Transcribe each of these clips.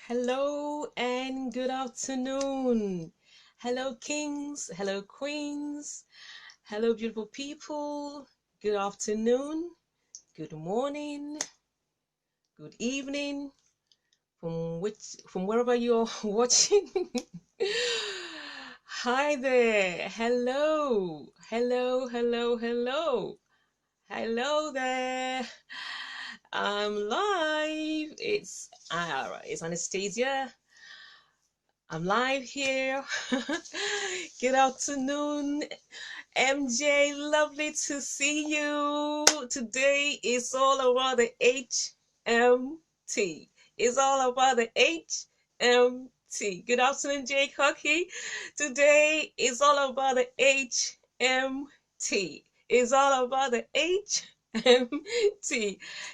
Hello and good afternoon. Hello, kings. Hello, queens. Hello, beautiful people. Good afternoon. Good morning. Good evening. From wherever you're watching. Hi there. Hello. Hello, hello, hello. Hello there. I'm live. It's Anastasia. I'm live here. Good afternoon, MJ. Lovely to see you. Today is all about the HMT. It's all about the HMT. Good afternoon, Jake Hockey. Today is all about the HMT. It's all about the HMT.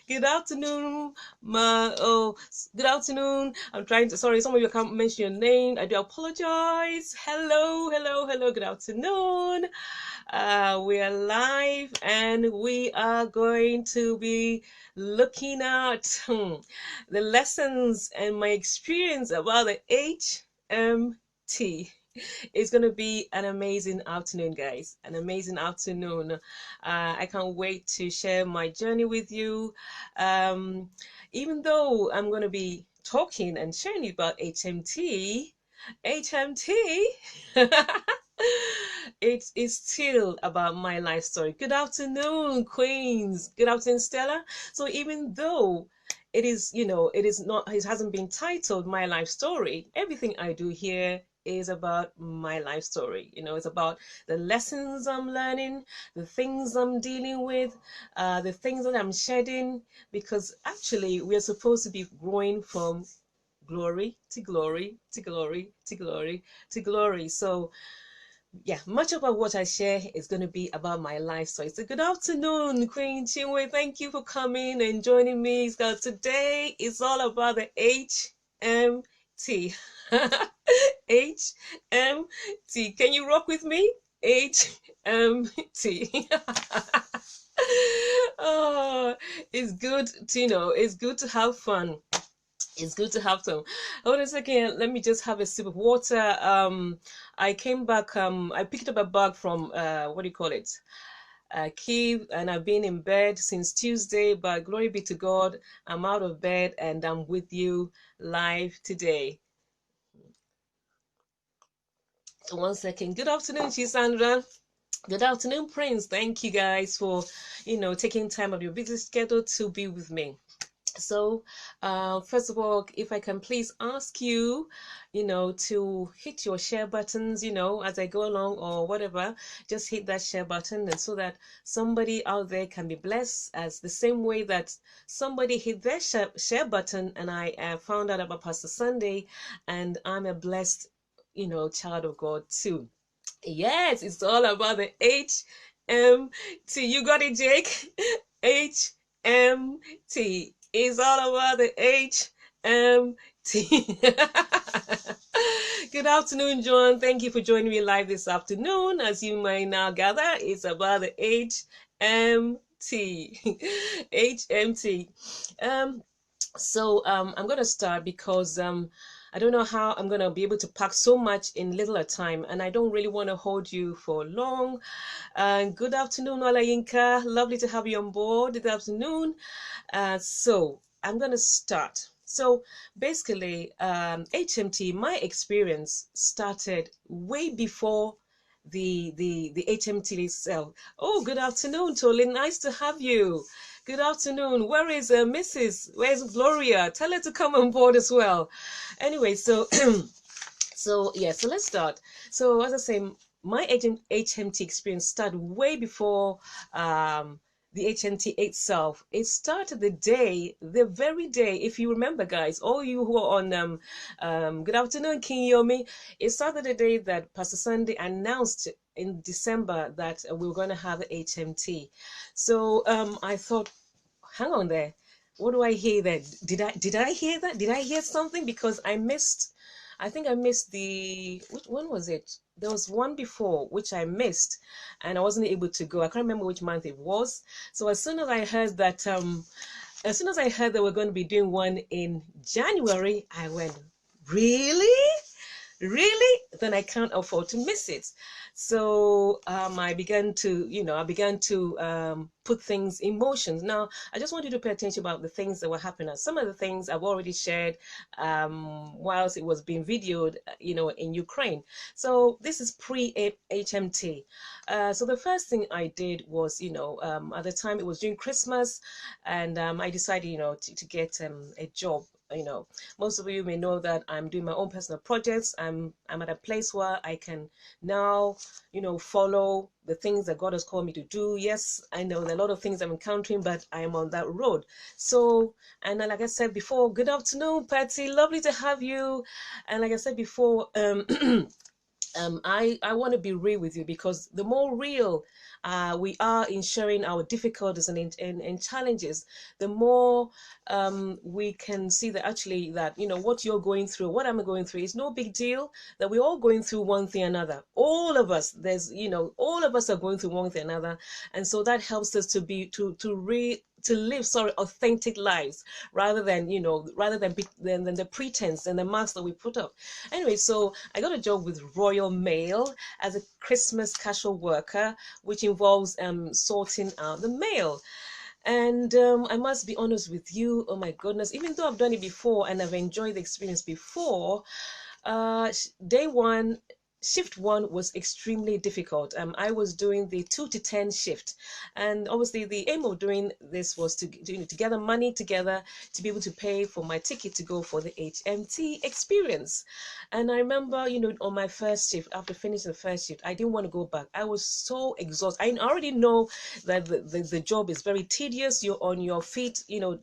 Good afternoon, good afternoon. I'm trying to, sorry, some of you can't mention your name. I do apologize. Hello, hello, hello. Good afternoon. We are live and we are going to be looking at the lessons and my experience about the HMT. It's going to be an amazing afternoon, guys. An amazing afternoon. I can't wait to share my journey with you. Even though I'm going to be talking and sharing about HMT, it is still about my life story. Good afternoon, Queens. Good afternoon, Stella. So even though it is, it hasn't been titled My Life Story, everything I do here is about my life story. It's about the lessons I'm learning, the things I'm dealing with, the things that I'm shedding, because actually we are supposed to be growing from glory to glory to glory to glory to glory. So yeah, much about what I share is going to be about my life story. So good afternoon, Queen Chinwe. Thank you for coming and joining me. So today is all about the HMT. HMT. Can you rock with me? HMT. Oh, it's good it's good to have fun. It's good to have some. Hold on a second. Let me just have a sip of water. I came back. I picked up a bag from what do you call it? Kiev, and I've been in bed since Tuesday. But glory be to God, I'm out of bed and I'm with you live today. So one second. Good afternoon, Chisandra. Good afternoon, Prince. Thank you guys for taking time out of your busy schedule to be with me. So, first of all, if I can please ask you, to hit your share buttons, as I go along or whatever, just hit that share button, and so that somebody out there can be blessed as the same way that somebody hit their share button and I found out about Pastor Sunday, and I'm a blessed, child of God too. Yes, it's all about the HMT. You got it, Jake? HMT. It's all about the HMT. Good afternoon, John. Thank you for joining me live this afternoon. As you may now gather, it's about the HMT. HMT. I'm going to start because I don't know how I'm going to be able to pack so much in little a time, and I don't really want to hold you for long. Good afternoon, Olayinka. Lovely to have you on board this afternoon. So I'm going to start. So basically, HMT, my experience started way before the HMT itself. Oh, good afternoon, Toli. Nice to have you. Good afternoon. Where is Mrs.? Where's Gloria? Tell her to come on board as well. Anyway, so so let's start. So as I say, my HMT experience started way before the HMT itself. It started the very day, if you remember, guys, all you who are on good afternoon, King Yomi. It started the day that Pastor Sunday announced in December that we were going to have HMT. So I thought, hang on there. What do I hear there? Did I hear that? Did I hear something? Because I think I missed which one was it? There was one before which I missed and I wasn't able to go. I can't remember which month it was. So as soon as I heard that as soon as I heard that we're going to be doing one in January, I went, really? Really? Then I can't afford to miss it. So I began to, put things in motion. Now, I just want you to pay attention about the things that were happening. Some of the things I've already shared whilst it was being videoed, in Ukraine. So this is pre-HMT. So the first thing I did was, at the time it was during Christmas, and I decided, to get a job. Most of you may know that I'm doing my own personal projects. I'm at a place where I can now, follow the things that God has called me to do. Yes, I know there are a lot of things I'm encountering, but I am on that road. So, and like I said before, good afternoon, Patty. Lovely to have you. And like I said before, I want to be real with you, because the more real we are in sharing our difficulties and challenges, the more we can see that actually that, what you're going through, what I'm going through is no big deal, that we're all going through one thing or another. All of us, all of us are going through one thing or another. And so that helps us to live authentic lives, rather than than the pretense and the masks that we put up. Anyway, so I got a job with Royal Mail as a Christmas casual worker, which involves sorting out the mail. And I must be honest with you, oh my goodness, even though I've done it before and I've enjoyed the experience before, day one, shift one was extremely difficult. I was doing the 2 to 10 shift, and obviously the aim of doing this was to gather money together to be able to pay for my ticket to go for the HMT experience. And I remember, on my first shift, after finishing the first shift, I didn't want to go back. I was so exhausted. I already know that the job is very tedious. You're on your feet, you're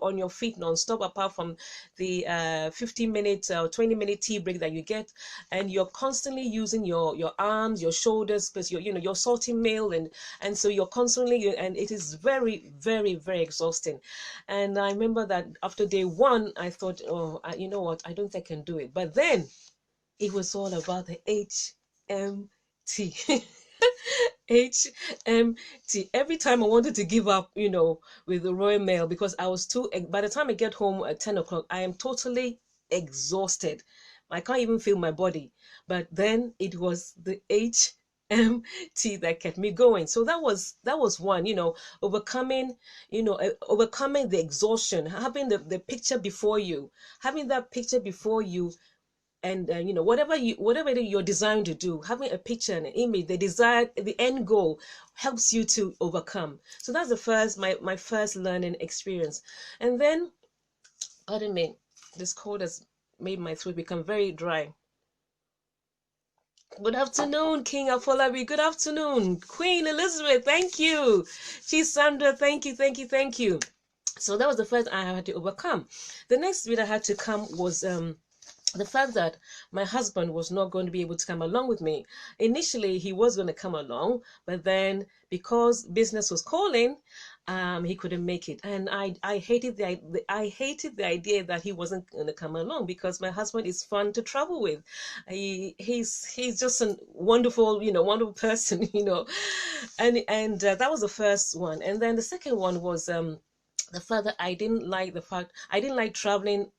on your feet non-stop, apart from the 15-minute or 20-minute tea break that you get, and you're constantly using your arms, your shoulders, because you're sorting mail, and so you're constantly, and it is very, very, very exhausting. And I remember that after day one, I thought, oh, you know what, I don't think I can do it. But then it was all about the HMT. HMT. Every time I wanted to give up, with the Royal Mail, because I was too, by the time I get home at 10 o'clock, I am totally exhausted. I can't even feel my body. But then it was the HMT that kept me going. So that was one, overcoming, overcoming the exhaustion, having the picture before you, having that picture before you, and whatever you're designed to do, having a picture and an image, the end goal helps you to overcome. So that's my first learning experience. And then, pardon me, this cold has made my throat become very dry. Good afternoon, King Afolabi. Good afternoon, Queen Elizabeth. Thank you. She's Sandra. Thank you, thank you, thank you. So that was the first I had to overcome. The next bit I had to come was the fact that my husband was not going to be able to come along with me. Initially, he was going to come along, but then because business was calling, he couldn't make it. And I hated the idea that he wasn't going to come along, because my husband is fun to travel with. He's just a wonderful, wonderful person, and that was the first one. And then the second one was the fact that I didn't like traveling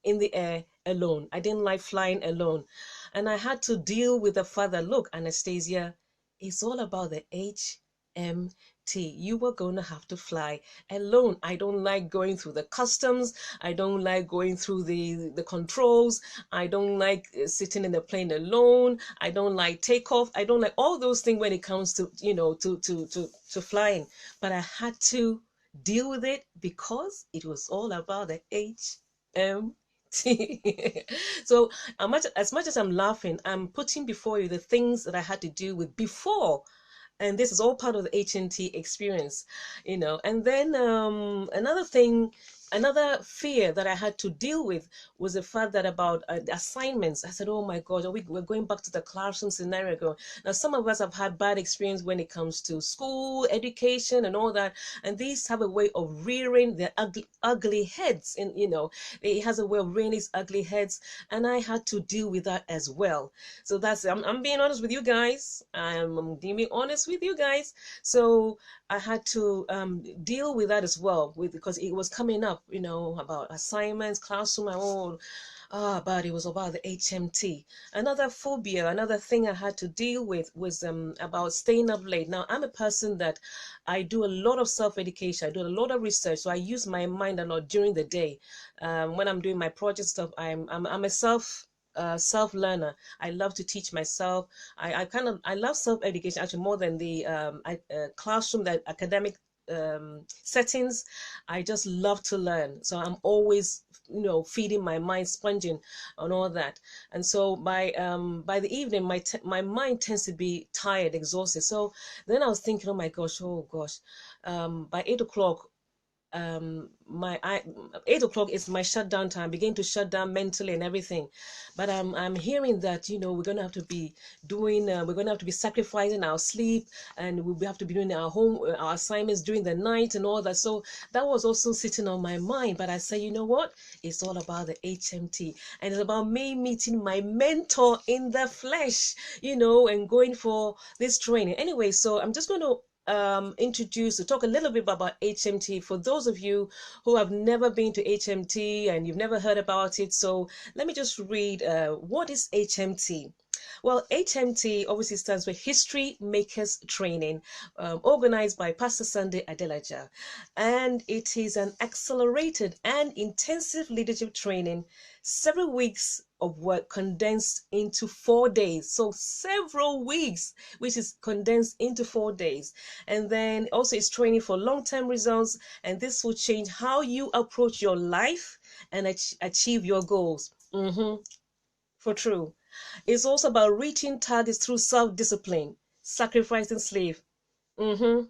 in the air alone. I didn't like flying alone. And I had to deal with the fact that, look, Anastasia, it's all about the HMT. You were going to have to fly alone. I don't like going through the customs. I don't like going through the controls. I don't like sitting in the plane alone. I don't like takeoff. I don't like all those things when it comes to, to flying. But I had to deal with it because it was all about the HMT. So as much as I'm laughing, I'm putting before you the things that I had to deal with before, and this is all part of the HMT experience, And then another fear that I had to deal with was the fact that about assignments. I said, oh my God, we're going back to the classroom scenario again. Now, some of us have had bad experience when it comes to school, education, and all that. And these have a way of rearing their ugly heads. And, it has a way of rearing its ugly heads. And I had to deal with that as well. So I'm being honest with you guys. I'm being honest with you guys. So I had to deal with that as well, because it was coming up, about assignments, classroom, and all. But it was about the HMT. Another phobia, another thing I had to deal with was about staying up late. Now, I'm a person that I do a lot of self-education. I do a lot of research, so I use my mind a lot during the day. When I'm doing my project stuff, I'm a self learner. I love to teach myself. I love self education actually more than the classroom, that academic settings. I just love to learn, so I'm always feeding my mind, sponging on all that. And so by the evening, my mind tends to be tired, exhausted. So then I was thinking, oh gosh, by 8 o'clock, my 8 o'clock is my shutdown time. Begin to shut down mentally and everything. But I'm hearing that we're gonna have to be doing we're gonna have to be sacrificing our sleep, and we'll have to be doing our assignments during the night and all that. So that was also sitting on my mind. But I said, you know what, it's all about the HMT, and it's about me meeting my mentor in the flesh, and going for this training anyway. So I'm just going to talk a little bit about HMT for those of you who have never been to HMT and you've never heard about it. So let me just read what is HMT. Well, HMT obviously stands for History Makers Training, organized by Pastor Sunday Adelaja, and it is an accelerated and intensive leadership training, several weeks of work condensed into 4 days. So several weeks, which is condensed into 4 days. And then also it's training for long-term results, and this will change how you approach your life and achieve your goals. For true. It's also about reaching targets through self-discipline, sacrificing sleep. I'm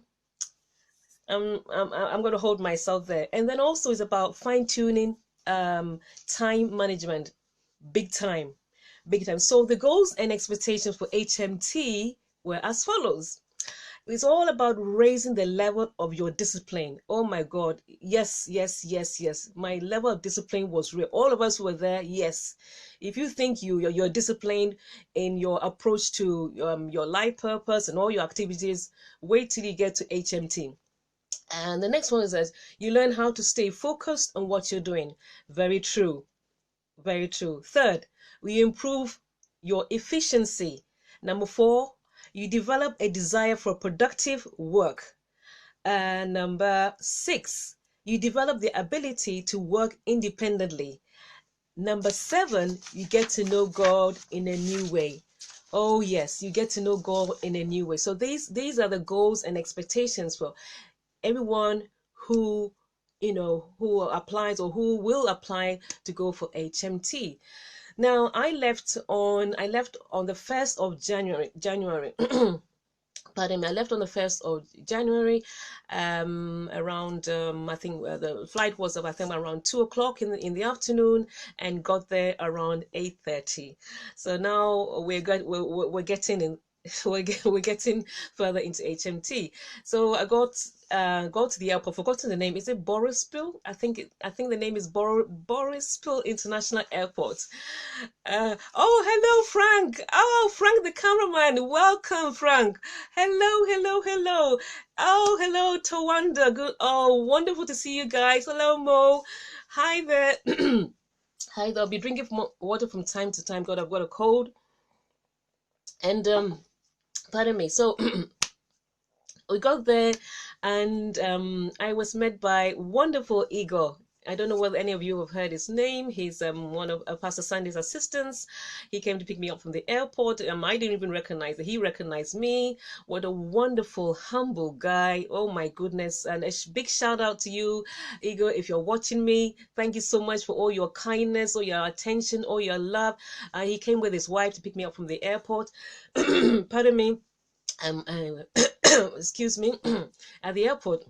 going to hold myself there. And then also it's about fine-tuning time management. Big time. Big time. So the goals and expectations for HMT were as follows. It's all about raising the level of your discipline. Oh my God. Yes, yes, yes, yes. My level of discipline was real. All of us were there. Yes. If you think you're disciplined in your approach to your life purpose and all your activities, wait till you get to HMT. And the next one is that you learn how to stay focused on what you're doing. Very true. Very true. Third, we improve your efficiency. Number 4, you develop a desire for productive work. And number 6, you develop the ability to work independently. Number 7, you get to know God in a new way. Oh yes, you get to know God in a new way. So these are the goals and expectations for everyone who who applies or who will apply to go for HMT. Now I left on the 1st of January. Pardon me, I left on the 1st of January, around, I think the flight was I think around 2 o'clock in the afternoon, and got there around 8:30. So now we're getting in, we're getting further into HMT. So I got to the airport. Forgotten the name. Is it Borispil? I think the name is Borispil International Airport. Oh, hello, Frank. Oh, Frank the cameraman. Welcome, Frank. Hello, hello, hello. Oh, hello, Tawanda. Good. Oh, wonderful to see you guys. Hello, Mo. Hi there. Hi there. I'll be drinking water from time to time. God, I've got a cold. And pardon me. So we got there, and I was met by wonderful Igor. I don't know whether any of you have heard his name. He's one of Pastor Sandy's assistants. He came to pick me up from the airport. I didn't even recognize that he recognized me. What a wonderful, humble guy. Oh my goodness. And a big shout out to you, Igor, if you're watching me. Thank you so much for all your kindness, all your attention, all your love. He came with his wife to pick me up from the airport. Pardon me. Excuse me. At the airport.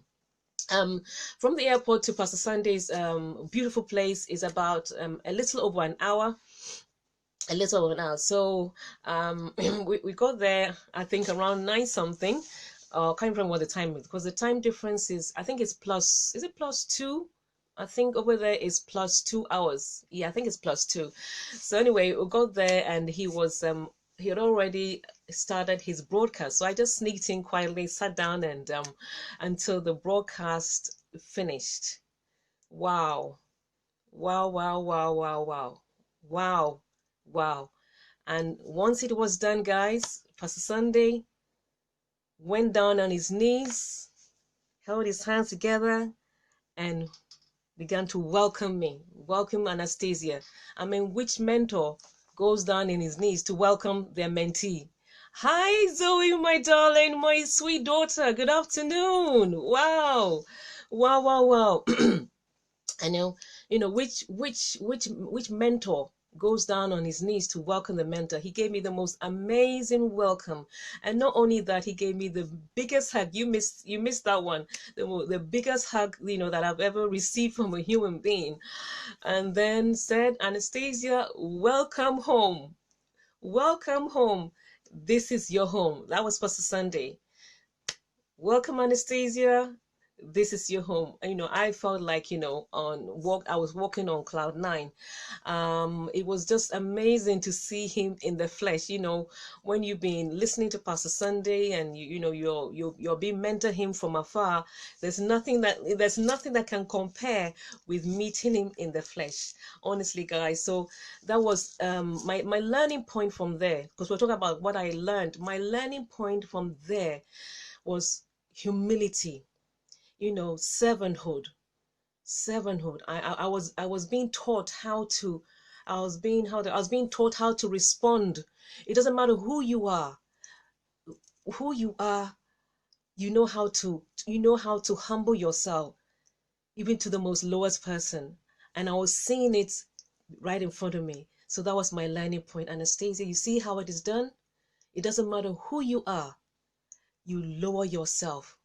From the airport to Pastor Sunday's beautiful place is about a little over an hour. So we got there, I think around 9 something. Can't remember what the time is, because the time difference is, I think it's plus, is it +2? I think over there is +2 hours. Yeah, I think it's +2. So anyway, we got there, and he had already started his broadcast. So I just sneaked in quietly, sat down, and until the broadcast finished. Wow. Wow, wow, wow, wow, wow. Wow. Wow. And once it was done, guys, Pastor Sunday went down on his knees, held his hands together, and began to welcome me, welcome Anastasia. I mean, which mentor goes down in his knees to welcome their mentee? Hi, Zoe, my darling, my sweet daughter. Good afternoon. Wow. Wow, wow, wow. I know, which mentor goes down on his knees to welcome the mentor. He gave me the most amazing welcome, and not only that, he gave me the biggest hug. You missed that one. The biggest hug that I've ever received from a human being, and then said, Anastasia, welcome home, welcome home. This is your home. That was Pastor Sunday. Welcome, Anastasia. This is your home. I felt like, I was walking on cloud nine. It was just amazing to see him in the flesh. When you've been listening to Pastor Sunday and you're being mentored him from afar, there's nothing that can compare with meeting him in the flesh. Honestly, guys. So that was my learning point from there, because we're talking about what I learned. My learning point from there was humility, servanthood. I was being taught how to respond. It doesn't matter who you are, you know how to humble yourself, even to the most lowest person. And I was seeing it right in front of me. So that was my learning point. Anastasia, you see how it is done? It doesn't matter who you are, you lower yourself.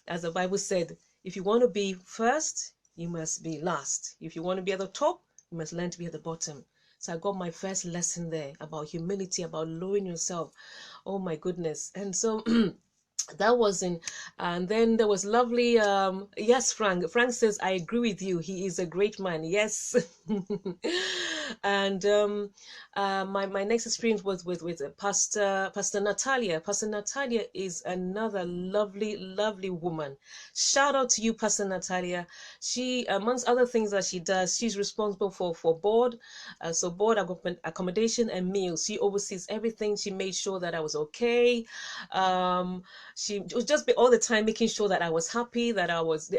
As the Bible said, if you want to be first, you must be last. If you want to be at the top, you must learn to be at the bottom. So I got my first lesson there about humility, about lowering yourself. Oh my goodness. And so that was in, and then there was lovely, yes, Frank says, I agree with you, he is a great man. Yes. And my next experience was with Pastor Natalia. Pastor Natalia is another lovely woman. Shout out to you, Pastor Natalia. She, amongst other things that she does, she's responsible for board, so board accommodation and meals. She oversees everything. She made sure that I was okay. She was just all the time making sure that I was happy, that I was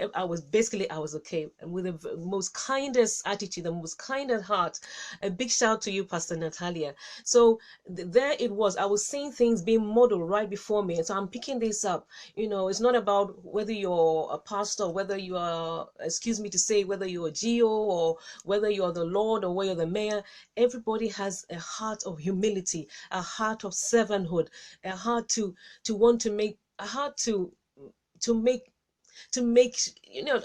okay, and with the most kindest attitude, the most kindest heart. A big shout to you, Pastor Natalia. So there it was. I was seeing things being modeled right before me, and so I'm picking this up. It's not about whether you're a pastor, whether you are, excuse me to say, whether you're a GO or whether you're the Lord or whether you're the mayor. Everybody has a heart of humility, a heart of servanthood, a heart to want to make, a heart to make I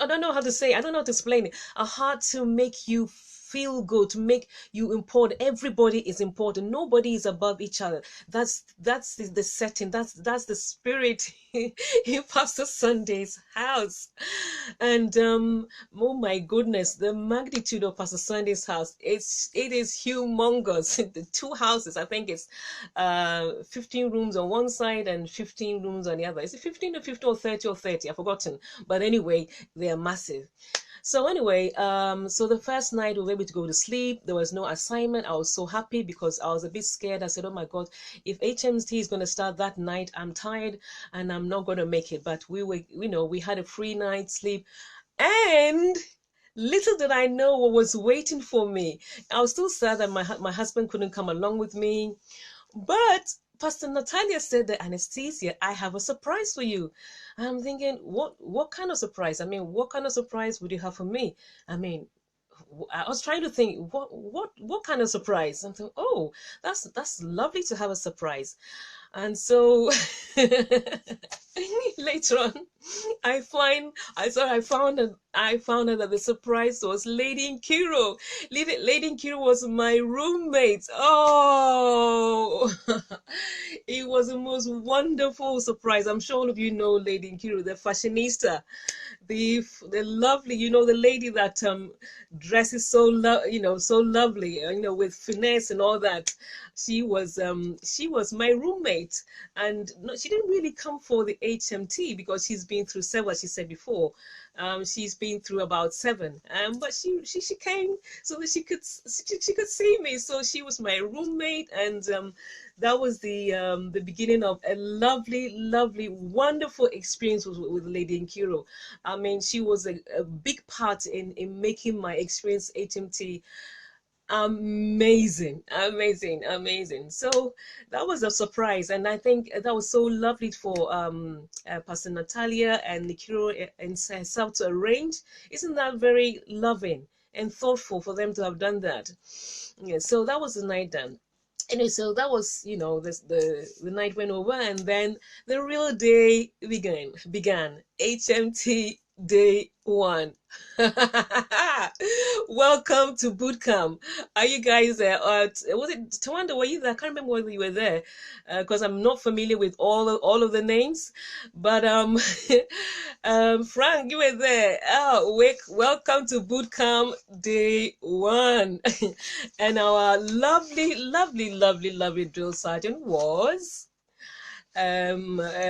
don't know how to say, I don't know how to explain it. A heart to make you feel good, to make you important. Everybody is important. Nobody is above each other. That's the setting. That's the spirit in Pastor Sunday's house. And oh my goodness, the magnitude of Pastor Sunday's house, it is humongous. The two houses, I think it's 15 rooms on one side and 15 rooms on the other. Is it 15 or 15 or 30 or 30? I've forgotten. But anyway, they are massive. So anyway, so the first night we were able to go to sleep. There was no assignment. I was so happy because I was a bit scared. I said, oh my God, if HMT is going to start that night, I'm tired and I'm not going to make it. But we were, we had a free night sleep. And little did I know what was waiting for me. I was still sad that my husband couldn't come along with me. But Pastor Natalia said that, Anastasia, I have a surprise for you. And I'm thinking, what kind of surprise? I mean, what kind of surprise would you have for me? I mean, I was trying to think, what kind of surprise? I'm thinking, oh, that's lovely to have a surprise. And so later on, I found out that the surprise was Lady Nkiro. Lady Nkiro was my roommate. Oh, it was the most wonderful surprise. I'm sure all of you know Lady Nkiro, the fashionista, the lovely, the lady that dresses so so lovely, with finesse and all that. She was my roommate, and no, she didn't really come for the HMT because she's been through several, as she said before. She's been through about 7, but she came so that she could see me. So she was my roommate, and that was the beginning of a lovely, lovely, wonderful experience with Lady Nkiro. I mean, she was a big part in making my experience HMT amazing, amazing, amazing. So that was a surprise, and I think that was so lovely for Pastor Natalia and Nikiro and herself to arrange. Isn't that very loving and thoughtful for them to have done that? Yeah, so that was the night done. Anyway, so that was, the night went over, and then the real day began. HMT day 1. Welcome to boot camp. Are you guys there? Was it Tawanda? Were you there? I can't remember whether you were there, because I'm not familiar with all of the names. But Frank, you were there. Oh, welcome to boot camp day 1. And our lovely, lovely, lovely, lovely drill sergeant was a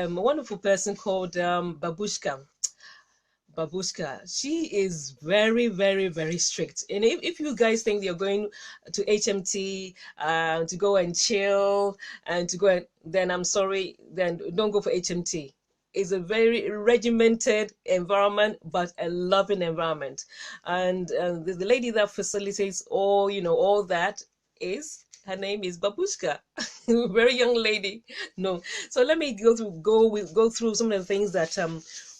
wonderful person called Babushka. She is very, very, very strict. And if you guys think you're going to HMT to go and chill and then I'm sorry, then don't go for HMT. It's a very regimented environment, but a loving environment. And the lady that facilitates all that her name is Babushka. Very young lady. No. So let me go through some of the things that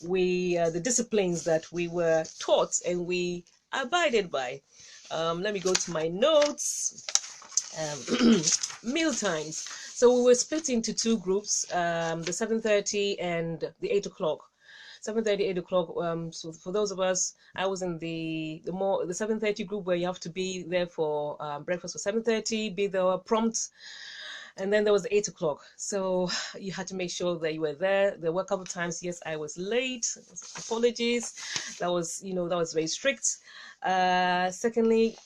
the disciplines that we were taught and we abided by. Let me go to my notes. Meal times. So we were split into 2 groups, the 7:30 and the 8 o'clock. 7:30, 8 o'clock. So for those of us, I was in the 7:30 group, where you have to be there for breakfast for 7:30, be there prompt. And then there was 8 o'clock. So you had to make sure that you were there. There were a couple of times, yes, I was late. Apologies. That was very strict. Secondly,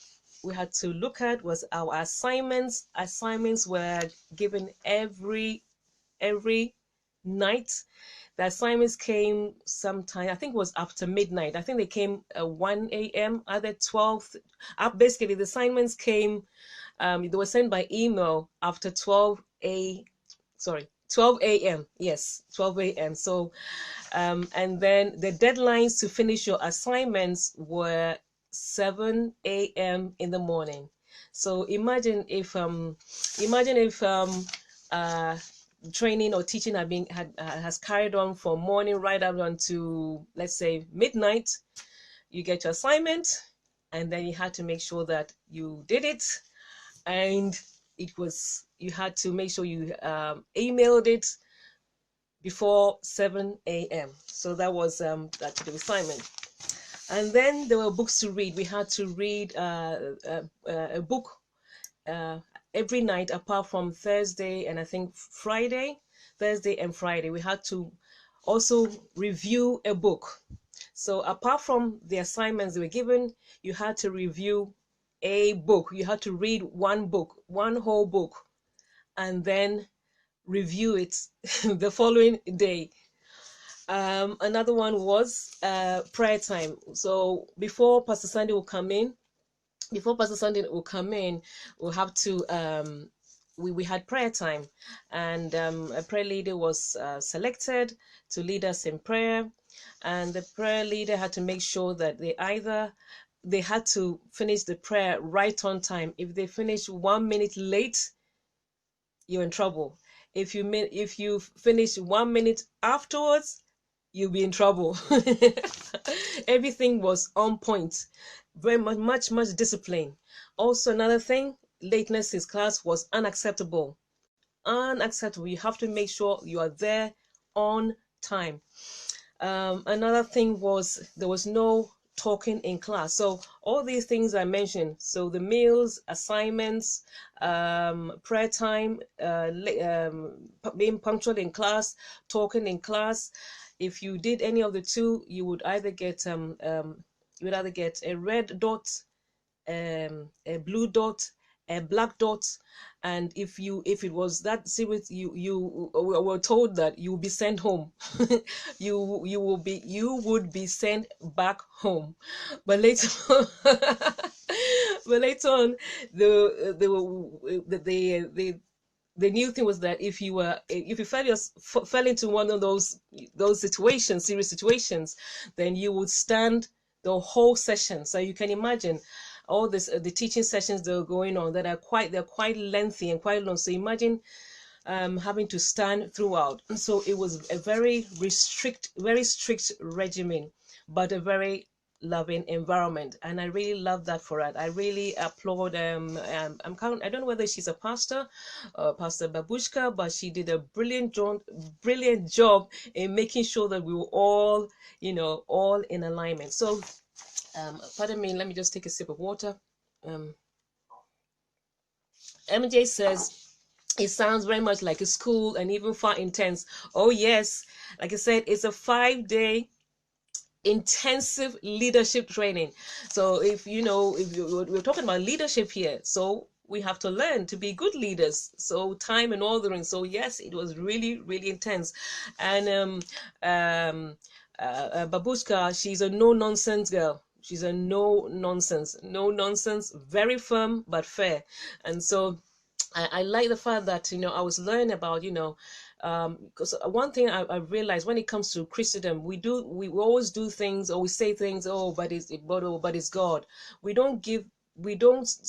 we had to look at was our assignments. Assignments were given every night. The assignments came sometime, I think it was after midnight. I think they came 1 a.m., either 12. Basically, the assignments came, they were sent by email after 12 a.m. Yes, 12 a.m. So, and then the deadlines to finish your assignments were 7 a.m. in the morning. So imagine if training or teaching has carried on from morning right up until, let's say, midnight. You get your assignment, and then you had to make sure that you did it, and you had to make sure you emailed it before 7 a.m. So that was that's the assignment. And then there were books to read. We had to read a book every night, apart from Thursday and I think Thursday and Friday. We had to also review a book. So apart from the assignments they were given, you had to review a book. You had to read one whole book, and then review it the following day. Another one was prayer time. So before Pastor Sunday will come in, we'll have to we had prayer time, and a prayer leader was selected to lead us in prayer, and the prayer leader had to make sure that they had to finish the prayer right on time. If they finish 1 minute late, you're in trouble. If you finish 1 minute afterwards, you'll be in trouble. Everything was on point. Very much discipline. Also, another thing, lateness in class was unacceptable. Unacceptable. You have to make sure you are there on time. Another thing was there was no talking in class. So all these things I mentioned, so the meals, assignments, prayer time, being punctual in class, talking in class. If you did any of the two, you would either get a red dot, a blue dot, a black dot, and if it was that serious, you were told that you will be sent home. You would be sent back home. But later on, but later on, the new thing was that if you fell into one of those situations, serious situations, then you would stand the whole session. So you can imagine all this the teaching sessions that are going on, they're quite lengthy and quite long. So imagine having to stand throughout. So it was a very strict regimen, but a very loving environment, and I really love that for it. I really applaud. I don't know whether she's a pastor, Pastor Babushka, but she did a brilliant job in making sure that we were all, all in alignment. So, pardon me. Let me just take a sip of water. MJ says, it sounds very much like a school and even far intense. Oh, yes. Like I said, it's a 5-day intensive leadership training. So we're talking about leadership here. So we have to learn to be good leaders. So time and ordering. So yes, it was really, really intense. And Babushka, she's a no nonsense girl. She's a no nonsense, very firm but fair. And so I like the fact that I was learning about because one thing I realized when it comes to Christendom, we always do things, or we say things, but it's God. We don't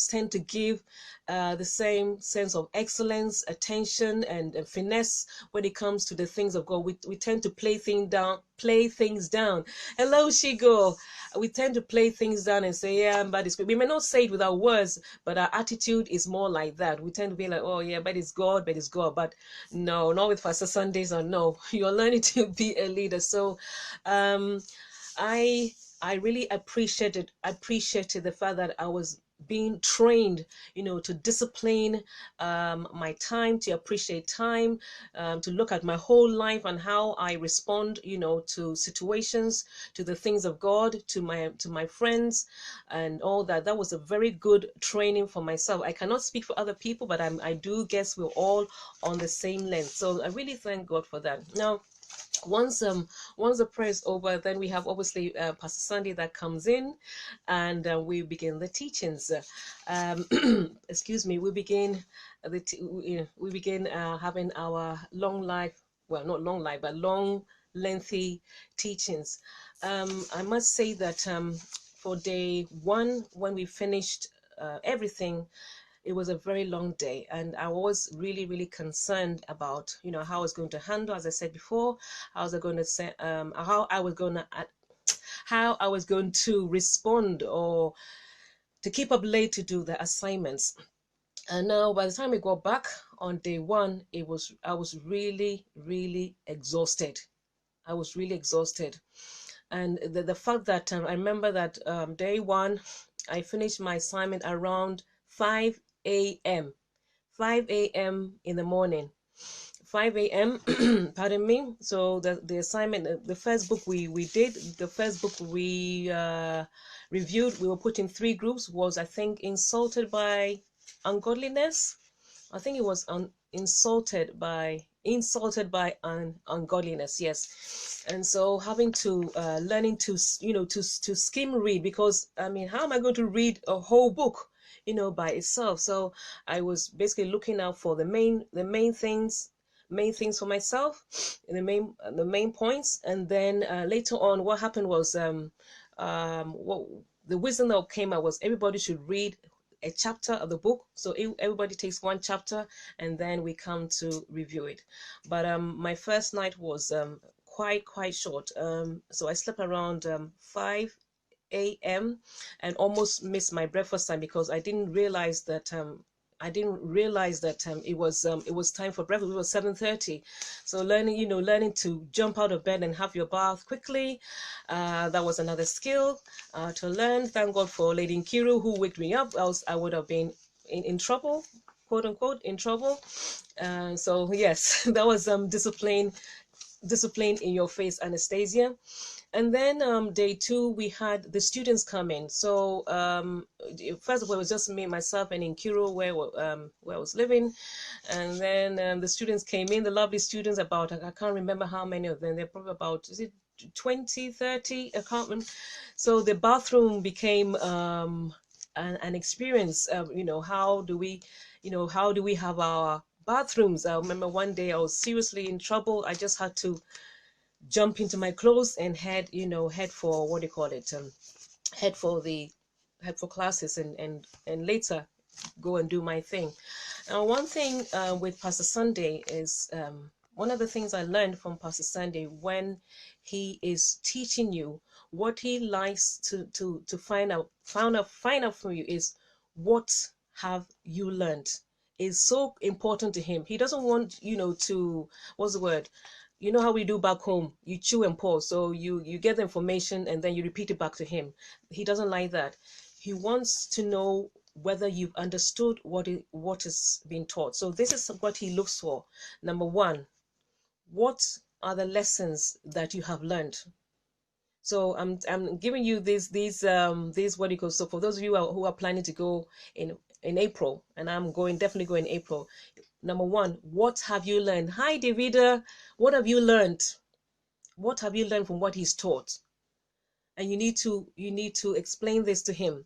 tend to give the same sense of excellence, attention, and finesse when it comes to the things of God. We tend to play things down. Hello, Shigo. We tend to play things down and say, yeah, but it's good. We may not say it without words, but our attitude is more like that. We tend to be like, oh yeah, but it's God. But no, not with Pastor Sundays, or no. You're learning to be a leader. So I really appreciated the fact that I was being trained, to discipline my time, to appreciate time, to look at my whole life and how I respond, to situations, to the things of God, to my friends, and all that. That was a very good training for myself. I cannot speak for other people, but I do guess we're all on the same length. So I really thank God for that. Now, once the prayer is over, then we have obviously Pastor Sunday that comes in, and we begin the teachings. Excuse me. We begin having our long life, well, not long life, but long lengthy teachings. I must say that for day one, when we finished everything, it was a very long day, and I was really, really concerned about how I was going to handle, as I said before, how I was going to say how I was going to respond, or to keep up late to do the assignments. And now by the time we got back on day one, I was really, really exhausted. I was really exhausted. And the fact that I remember that day one, I finished my assignment around 5 a.m. 5 a.m. in the morning. 5 a.m. Pardon me. So the assignment, the first book we did, the first book we reviewed, we were put in 3 groups, was, I think, Insulted by Ungodliness. I think it was insulted by ungodliness. Yes. And so having to learning to to skim read, because I mean, how am I going to read a whole book by itself? So I was basically looking out for the main things for myself, the main points. And then later on, what happened was what the wisdom that came out was everybody should read a chapter of the book. So everybody takes 1 chapter, and then we come to review it. But my first night was quite short. So I slept around 5 a.m. and almost missed my breakfast time, because I didn't realize that I didn't realize that it was time for breakfast. It was 7:30, so learning to jump out of bed and have your bath quickly. That was another skill to learn. Thank God for Lady Nkiru who waked me up, else I would have been in trouble, quote unquote, in trouble. So yes, that was discipline in your face, Anastasia. And then day two, we had the students come in. So first of all, it was just me, myself, and Nkiru where I was living. And then the students came in, the lovely students, about, I can't remember how many of them. They're probably about, is it 20, 30? I can't remember. So the bathroom became an experience. How do we have our bathrooms? I remember one day I was seriously in trouble. I just had to jump into my clothes and head for, what do you call it, head for the head for classes, and later go and do my thing. Now, one thing with Pastor Sunday is, one of the things I learned from Pastor Sunday, when he is teaching you, what he likes to find out from you is, what have you learned? Is so important to him. He doesn't want to, what's the word, you know how we do back home, you chew and pause. So you get the information and then you repeat it back to him. He doesn't like that. He wants to know whether you've understood what is being taught. So this is what he looks for. Number one, what are the lessons that you have learned? So I'm giving you these what do you call, so for those of you who are planning to go in April, and I'm definitely going in April. Number one, what have you learned? Hi, Davida. What have you learned? What have you learned from what he's taught? And you need to explain this to him.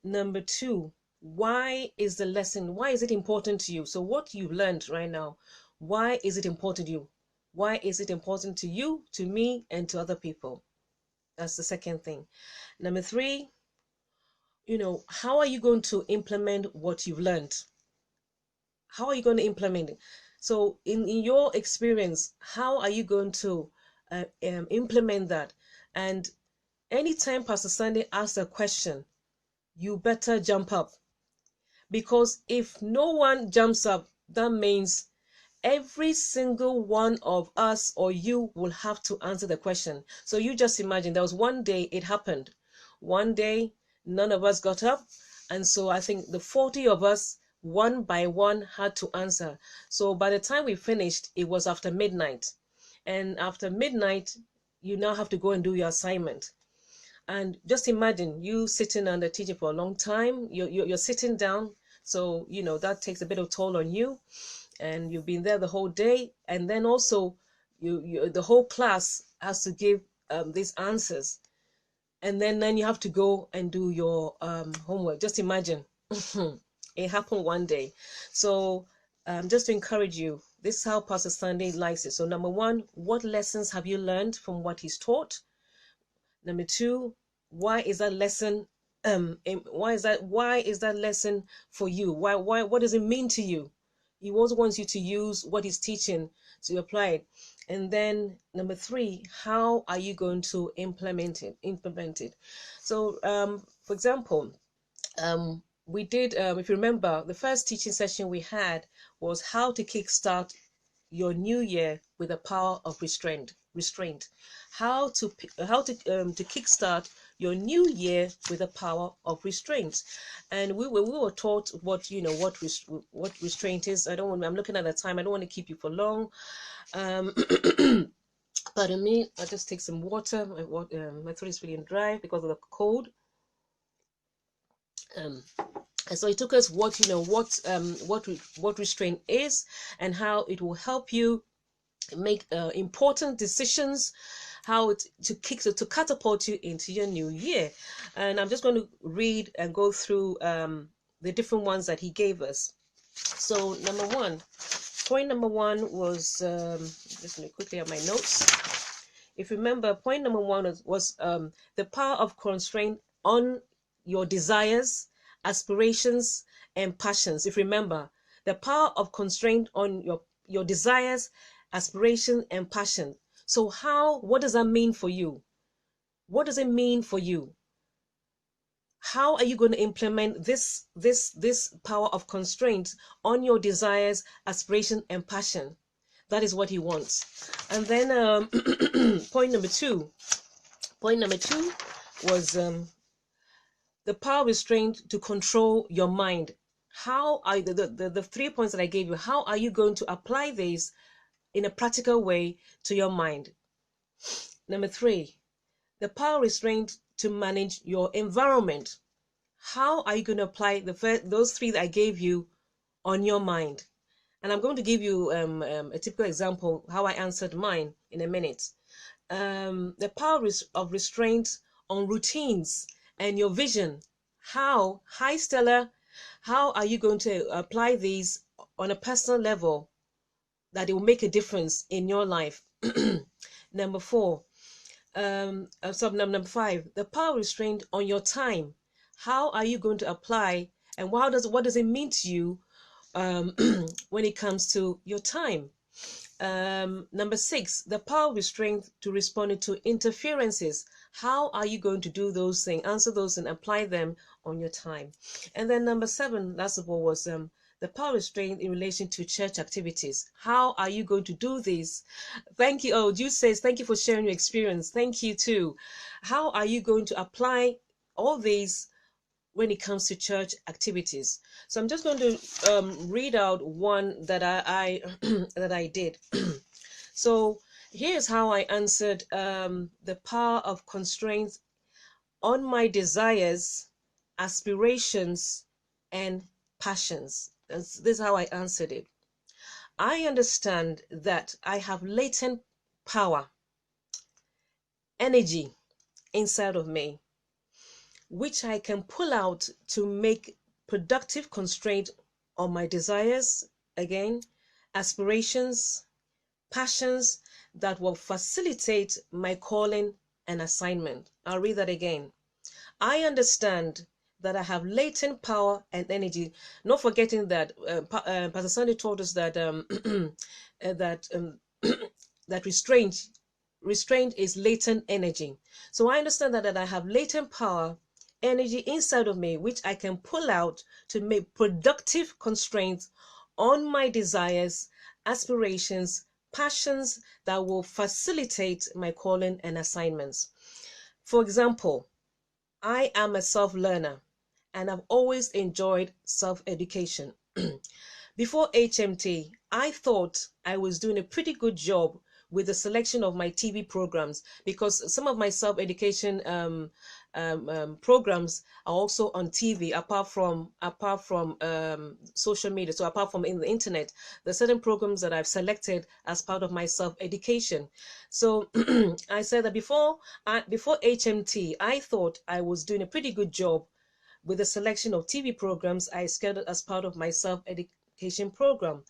Number two, why is it important to you? So what you've learned right now, why is it important to you? Why is it important to you, to me, and to other people? That's the second thing. Number three, how are you going to implement what you've learned? How are you going to implement it? So in your experience, how are you going to implement that? And anytime Pastor Sunday asks a question, you better jump up. Because if no one jumps up, that means every single one of us or you will have to answer the question. So you just imagine, there was one day it happened. One day, none of us got up. And so I think the 40 of us, one by one, had to answer. So by the time we finished, it was after midnight. And after midnight, you now have to go and do your assignment. And just imagine you sitting under teaching for a long time. You're sitting down. So, that takes a bit of toll on you. And you've been there the whole day. And then also, the whole class has to give these answers. And then you have to go and do your homework. Just imagine. It happened one day. So just to encourage you, this is how Pastor Sunday likes it. So number one, what lessons have you learned from what he's taught? Number two, why is that lesson why is that lesson for you? Why what does it mean to you? He also wants you to use what he's teaching to apply it. And then number three, how are you going to implement it? So for example, we did, if you remember, the first teaching session we had was how to kickstart your new year with the power of restraint. How to kickstart your new year with the power of restraint. And we were taught what restraint is. I'm looking at the time. I don't want to keep you for long. Pardon me. I'll just take some water. My throat is feeling dry because of the cold. And so it took us what restraint is, and how it will help you make important decisions, how to catapult you into your new year. And I'm just going to read and go through the different ones that he gave us. So point number one was just going to quickly have my notes. If you remember, point number one was the power of constraint on your desires, aspirations, and passions. If you remember, the power of constraint on your desires, aspiration, and passion. So what does that mean for you? What does it mean for you? How are you going to implement this power of constraint on your desires, aspiration, and passion? That is what he wants. And then point number two. Point number two was the power restraint to control your mind. How are the 3 points that I gave you? How are you going to apply these in a practical way to your mind? Number three, the power restraint to manage your environment. How are you going to apply those three that I gave you on your mind? And I'm going to give you a typical example how I answered mine in a minute. The power of restraint on routines and your vision. Hi Stella, how are you going to apply these on a personal level that it will make a difference in your life? Number four, number five, the power restraint on your time. How are you going to apply, and what does it mean to you when it comes to your time? Number six, the power restraint to responding to interferences. How are you going to do those things, answer those and apply them on your time? And then number seven, last of all, was the power restraint in relation to church activities. How are you going to do this? Thank you. Oh, Jude says, thank you for sharing your experience. Thank you too. How are you going to apply all these when it comes to church activities? So I'm just going to read out one that I that I did. So here's how I answered the power of constraints on my desires, aspirations, and passions. This is how I answered it. I understand that I have latent power, energy inside of me, which I can pull out to make productive constraint on my desires, again, aspirations, passions that will facilitate my calling and assignment. I'll read that again. I understand that I have latent power and energy, not forgetting that Pastor Sandy told us that that that restraint is latent energy. So I understand that I have latent power, energy inside of me, which I can pull out to make productive constraints on my desires, aspirations, passions that will facilitate my calling and assignments. For example, I am a self-learner and I've always enjoyed self-education. Before HMT, I thought I was doing a pretty good job with the selection of my TV programs, because some of my self-education programs are also on TV, apart from social media. So apart from in the internet, there's certain programs that I've selected as part of my self-education. So I said that before HMT, I thought I was doing a pretty good job with the selection of TV programs I scheduled as part of my self-education program.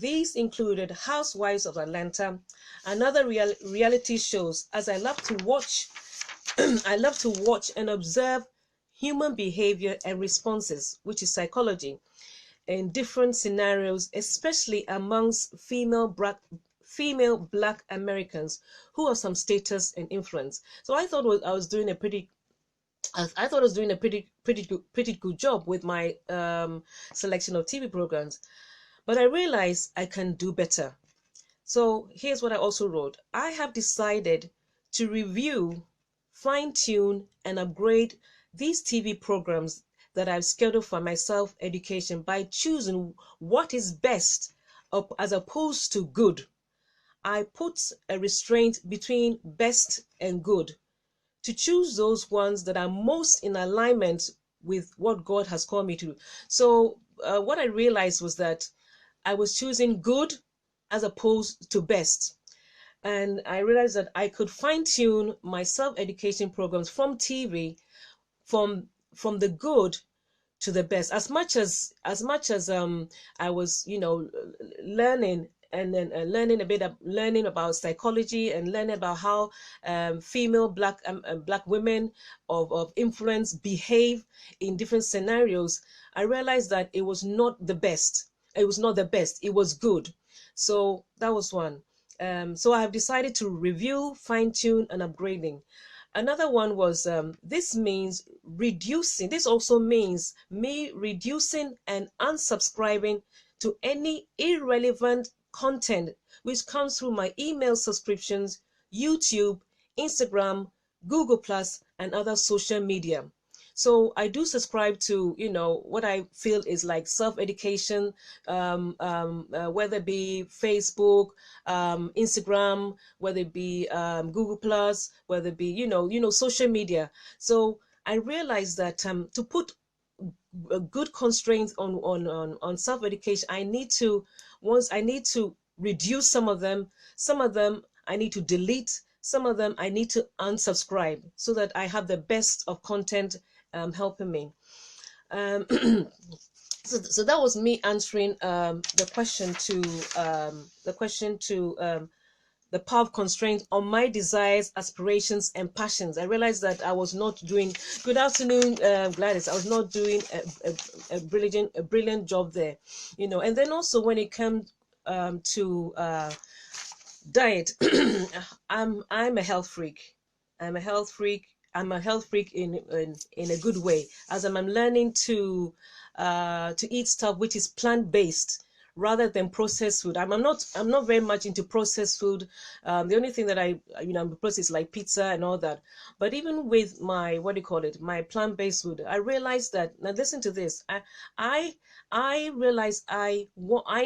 These included Housewives of Atlanta and other reality shows, as I love to watch I love to watch and observe human behavior and responses, which is psychology, in different scenarios, especially amongst female Black Americans who have some status and influence. So I thought I was doing a pretty good job with my selection of TV programs, but I realized I can do better. So here's what I also wrote. I have decided to review, fine-tune, and upgrade these TV programs that I've scheduled for my self-education by choosing what is best as opposed to good. I put a restraint between best and good to choose those ones that are most in alignment with what God has called me to. So what I realized was that I was choosing good as opposed to best. And I realized that I could fine-tune my self-education programs from TV, from the good to the best. As much as I was, learning and then learning about psychology and learning about how female Black women of influence behave in different scenarios, I realized that it was not the best. It was not the best. It was good. So that was one. So I have decided to review, fine-tune, and upgrading. Another one was this means reducing. This also means me reducing and unsubscribing to any irrelevant content which comes through my email subscriptions, YouTube, Instagram, Google Plus, and other social media. So I do subscribe to, what I feel is like self-education, whether it be Facebook, Instagram, whether it be Google Plus, whether it be, social media. So I realized that to put a good constraints on self-education, I need to reduce some of them I need to delete, some of them I need to unsubscribe so that I have the best of content helping me. um, so that was me answering the question to the power of constraint on my desires, aspirations, and passions. I realized that I was not doing. Good afternoon, Gladys. I was not doing a brilliant job there, And then also when it comes to diet, I'm a health freak. I'm a health freak. I'm a health freak in a good way, as I'm learning to eat stuff which is plant-based rather than processed food. I'm not very much into processed food. The only thing that I'm processed is like pizza and all that. But even with my, what do you call it, my plant-based food, I realized that, now listen to this, I realized I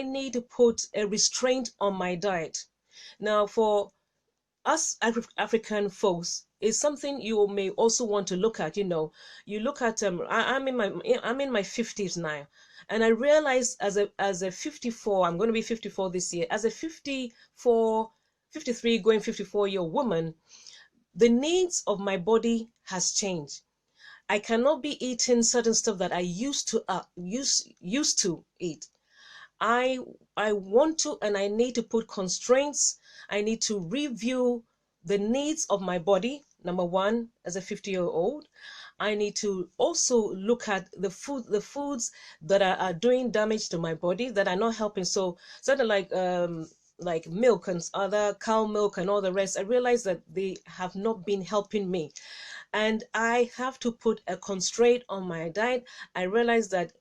need to put a restraint on my diet. Now, for us African folks, is something you may also want to look at. You look at I'm in my 50s now, and I realized as a 54, I'm going to be 54 this year, as a 53 going 54-year woman, the needs of my body has changed. I cannot be eating certain stuff that I used to eat. I want to, and I need to put constraints. I need to review the needs of my body. Number one, as a 50-year-old, I need to also look at the foods that are doing damage to my body, that are not helping. So something like milk and other cow milk and all the rest, I realize that they have not been helping me, and I have to put a constraint on my diet. I realize that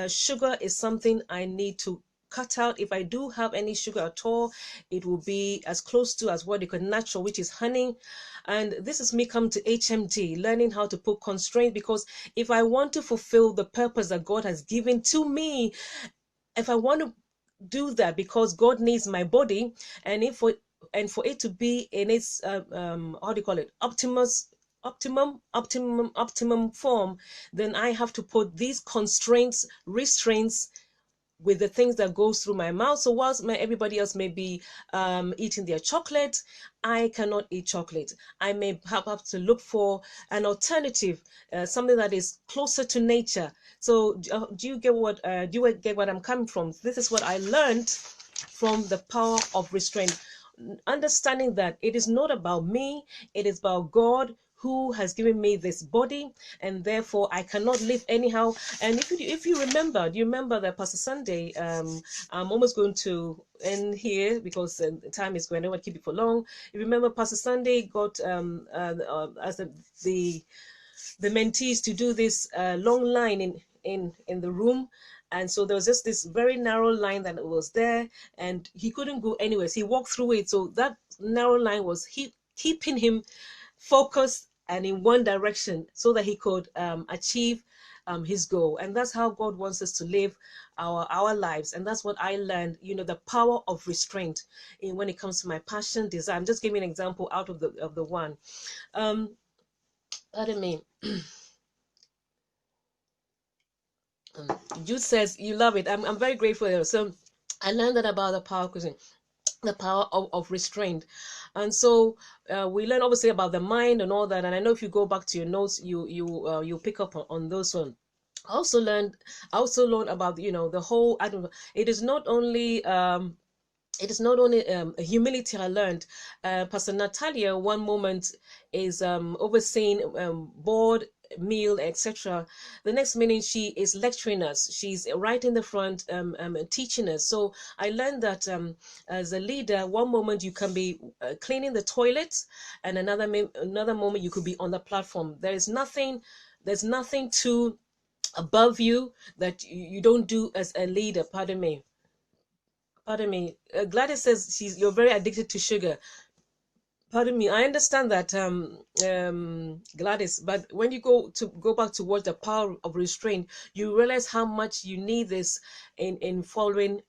sugar is something I need to cut out. If I do have any sugar at all, it will be as close to as what you could natural, which is honey. And this is me come to HMT, learning how to put constraint, because if I want to fulfill the purpose that God has given to me, if I want to do that, because God needs my body, and for it to be in its how do you call it, optimum form, then I have to put these restraints with the things that goes through my mouth. So whilst everybody else may be eating their chocolate, I cannot eat chocolate. I may have to look for an alternative, something that is closer to nature. So do you get what I'm coming from? This is what I learned from the power of restraint. Understanding that it is not about me, it is about God, who has given me this body, and therefore I cannot live anyhow. And if you remember, do you remember that Pastor Sunday, I'm almost going to end here because the time is going, I don't want to keep it for long. If you remember, Pastor Sunday got as the mentees to do this long line in the room. And so there was just this very narrow line that was there, and he couldn't go anywhere. So he walked through it. So that narrow line was keeping him focused and in one direction, so that he could achieve his goal. And that's how God wants us to live our lives. And that's what I learned, the power of restraint when it comes to my passion, desire. I'm just giving an example out of the one. Pardon me. Jude says you love it. I'm very grateful. So I learned that about the power of the power of restraint. And so we learn obviously about the mind and all that, and I know if you go back to your notes, you pick up on those ones. I also learned about the whole, I don't know, it is not only a humility. I learned Pastor Natalia one moment is overseeing board meal, etc., the next minute she is lecturing us. She's right in the front, teaching us. So I learned that as a leader, one moment you can be cleaning the toilets, and another moment you could be on the platform. There's nothing too above you that you don't do as a leader. Pardon me. Pardon me. Gladys says you're very addicted to sugar. Pardon me. I understand that, Gladys, but when you go back to watch the power of restraint, you realize how much you need this in following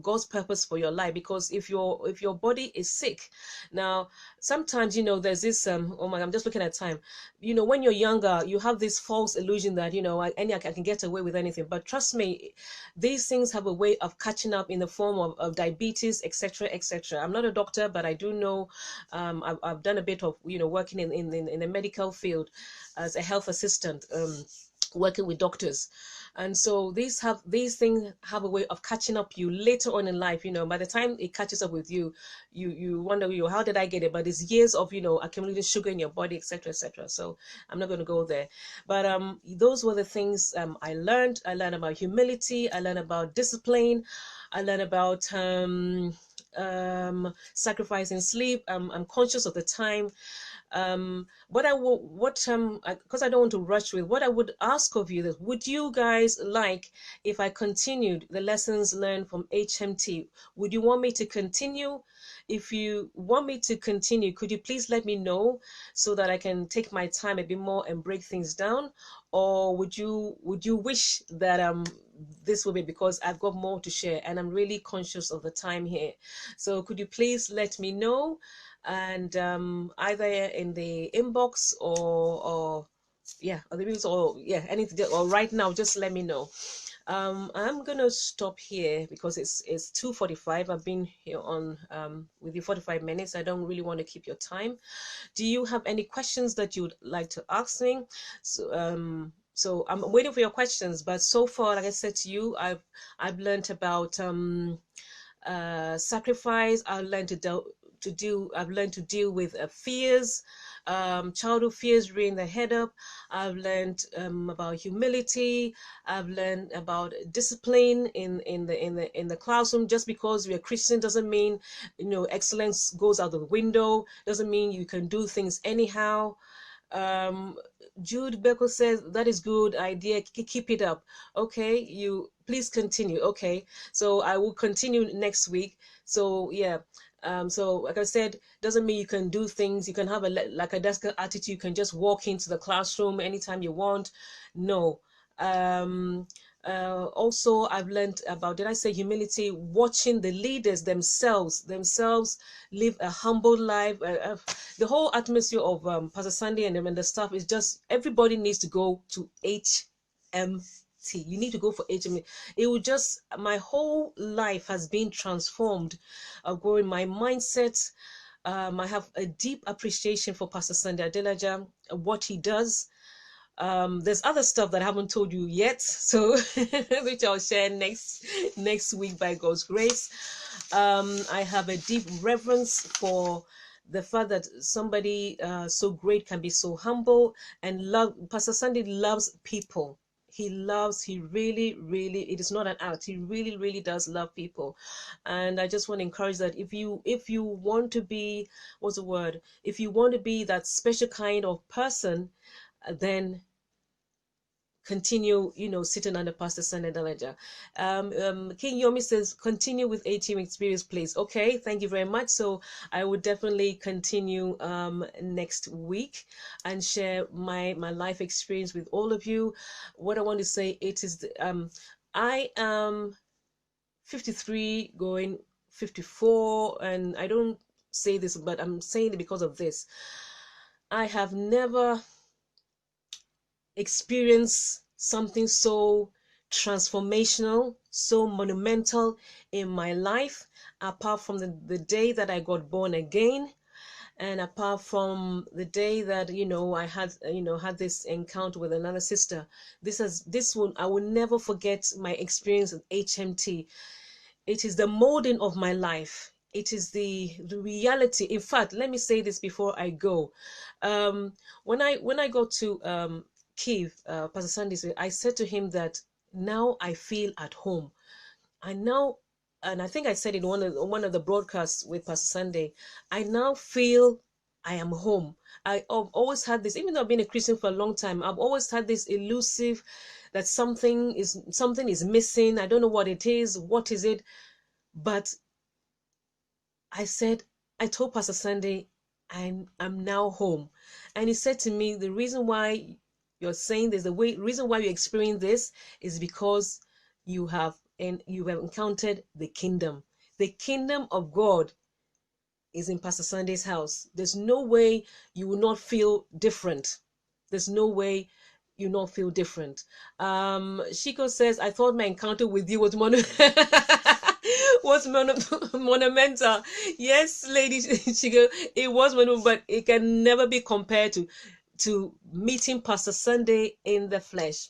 God's purpose for your life. Because if your body is sick, now sometimes there's this oh my, I'm just looking at time. When you're younger, you have this false illusion that I can get away with anything. But trust me, these things have a way of catching up in the form of diabetes, etc., etc. I'm not a doctor, but I do know. I've done a bit of working in the medical field as a health assistant, working with doctors. And so these things have a way of catching up you later on in life. By the time it catches up with you, you wonder, how did I get it? But it's years of accumulating sugar in your body, etc., etc. So I'm not going to go there. But those were the things I learned. I learned about humility. I learned about discipline. I learned about sacrificing sleep. I'm conscious of the time. Because I don't want to rush with what I would ask of you, that would you guys like if I continued the lessons learned from HMT? Would you want me to continue? If you want me to continue, could you please let me know so that I can take my time a bit more and break things down? Or would you wish that this will be, because I've got more to share and I'm really conscious of the time here. So could you please let me know, and either in the inbox or yeah, or the news, or yeah, anything, or right now, just let me know. I'm gonna stop here because it's 2:45. I've been here on with you 45 minutes. I don't really want to keep your time. Do you have any questions that you'd like to ask me? So I'm waiting for your questions. But so far, like I said to you, I've learned about sacrifice. I've learned to deal with fears, childhood fears rearing their head up. I've learned about humility. I've learned about discipline in the classroom. Just because we're Christian doesn't mean excellence goes out the window. Doesn't mean you can do things anyhow. Jude Beckle says that is good idea. Keep it up. Okay, you please continue. Okay, so I will continue next week. So yeah. So like I said, doesn't mean you can do things. You can have a desk attitude. You can just walk into the classroom anytime you want. No. Also, I've learned about, did I say humility? Watching the leaders themselves live a humble life. The whole atmosphere of Pastor Sandy and the staff is just, everybody needs to go to HMT. You need to go for HMT. It will just, my whole life has been transformed, growing my mindset. I have a deep appreciation for Pastor Sandy Adelaja, what he does. There's other stuff that I haven't told you yet, so which I'll share next week by God's grace. I have a deep reverence for the fact that somebody so great can be so humble and love. Pastor Sandy loves people. He really, really, it is not an act. He really, really does love people. And I just want to encourage that if you want to be, what's the word? If you want to be that special kind of person, then continue, sitting under Pastor Sandy Adelaja. King Yomi says, continue with A-Team experience, please. Okay, thank you very much. So I would definitely continue next week and share my life experience with all of you. What I want to say, it is, I am 53 going 54, and I don't say this, but I'm saying it because of this. I have never experience something so transformational, so monumental in my life, apart from the day that I got born again, and apart from the day that I had this encounter with another sister. This one, I will never forget my experience with HMT. It is the molding of my life. It is the reality. In fact, let me say this before I go. When I go to Keith, Pastor Sandy said, I said to him that now I feel at home. I now, and I think I said in one of the broadcasts with Pastor Sunday, I now feel I am home. I've always had this, even though I've been a Christian for a long time, I've always had this elusive that something is missing. I don't know what it is. What is it? But I said, I told Pastor Sunday, I'm now home. And he said to me, the reason why you're saying this, reason why you're experiencing this is because you have encountered the kingdom. The kingdom of God is in Pastor Sunday's house. There's no way you will not feel different. There's no way you not feel different. Shiko says, I thought my encounter with you was was monumental. Yes, lady Shiko, it was monumental, but it can never be compared to meeting Pastor Sunday in the flesh.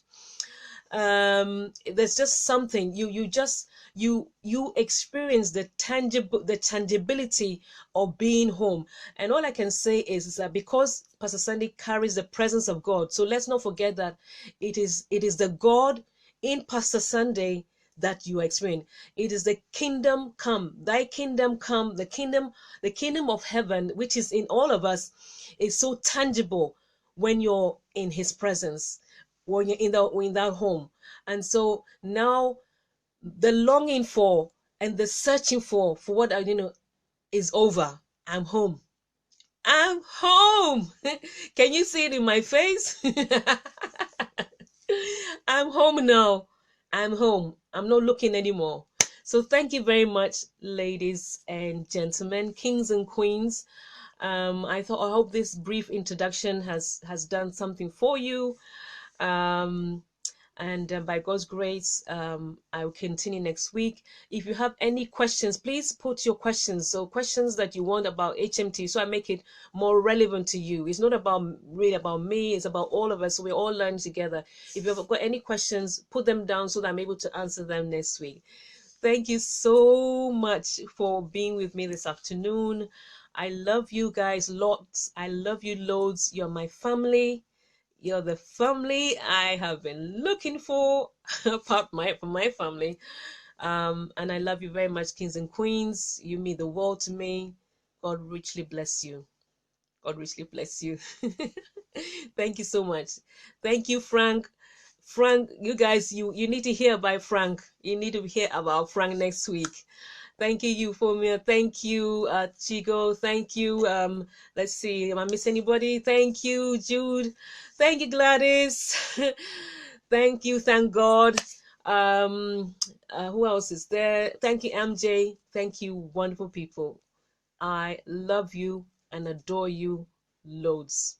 There's just something you experience the tangibility of being home. And all I can say is that because Pastor Sandy carries the presence of God, so let's not forget that it is the God in Pastor Sunday that you experience. It is the kingdom come, thy kingdom come, the kingdom of heaven, which is in all of us, is so tangible when you're in his presence, when you're in that home. And so now the longing for and the searching for what is over. I'm home. I'm home. Can you see it in my face? I'm home now. I'm home. I'm not looking anymore. So thank you very much, ladies and gentlemen, kings and queens. I hope this brief introduction has done something for you. And by God's grace, I will continue next week. If you have any questions, please put your questions. So questions that you want about HMT, so I make it more relevant to you. It's not really about me, it's about all of us. So we all learn together. If you've got any questions, put them down so that I'm able to answer them next week. Thank you so much for being with me this afternoon. I love you guys lots. I love you loads. You're my family. You're the family I have been looking for, apart from my family. And I love you very much, kings and queens. You mean the world to me. God richly bless you. God richly bless you. Thank you so much. Thank you, Frank. Frank, you guys, you need to hear about Frank. You need to hear about Frank next week. Thank you, Euphemia. Thank you, Chigo. Thank you. Let's see. Am I missing anybody? Thank you, Jude. Thank you, Gladys. Thank you. Thank God. Who else is there? Thank you, MJ. Thank you, wonderful people. I love you and adore you loads.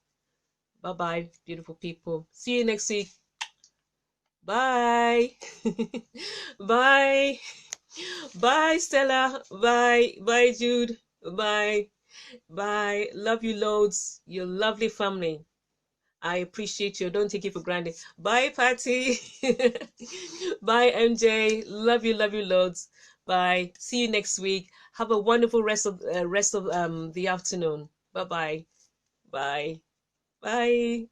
Bye-bye, beautiful people. See you next week. Bye. Bye. Bye, Stella. Bye. Bye, Jude. Bye. Bye. Love you loads. Your lovely family. I appreciate you. Don't take it for granted. Bye, Patty. Bye, MJ. Love you loads. Bye. See you next week. Have a wonderful rest of the afternoon. Bye-bye. Bye. Bye.